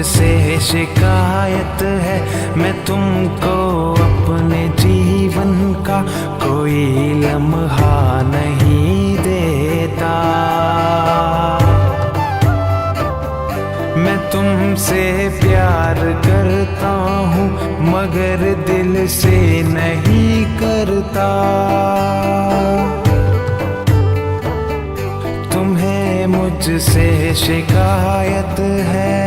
मुझसे शिकायत है, मैं तुमको अपने जीवन का कोई लम्हा नहीं देता। मैं तुमसे प्यार करता हूँ मगर दिल से नहीं करता। तुम्हें मुझसे शिकायत है।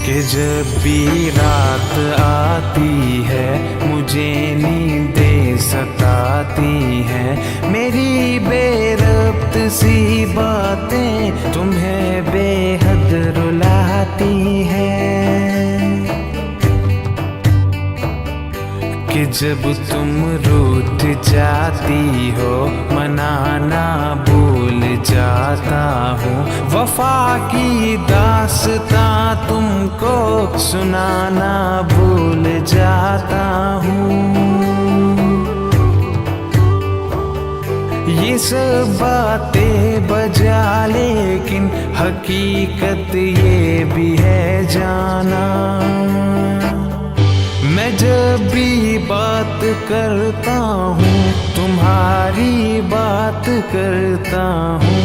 कि जब भी रात आती है मुझे नींदें सताती हैं, मेरी बेरब्त सी बातें तुम्हें बेहद रुलाती हैं। कि जब तुम रूठ जाती हो मनाना भूल जाता हूँ, वफा की दास्तां तुमको सुनाना भूल जाता हूँ। ये सब बातें बजा लेकिन हकीकत ये भी है जाना, मैं जब भी बात करता हूँ तुम्हारी बात करता हूँ।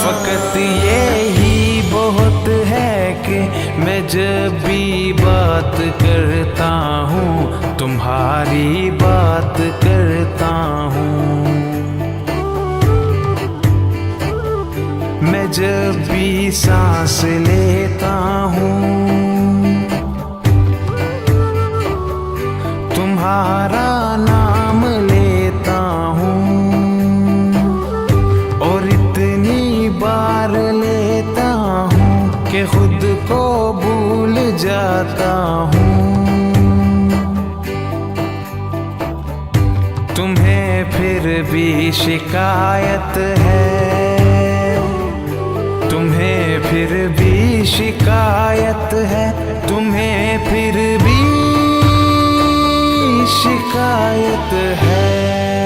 फकत यही बहुत है कि मैं जब भी बात करता हूँ तुम्हारी बात करता हूँ। मैं जब भी सांस लेता हूँ तुम्हारा नाम लेता हूँ, और इतनी बार लेता हूँ कि खुद को भूल जाता हूँ। तुम्हें फिर भी शिकायत है, तुम्हें फिर भी शिकायत है, तुम्हें फिर भी शिकायत है।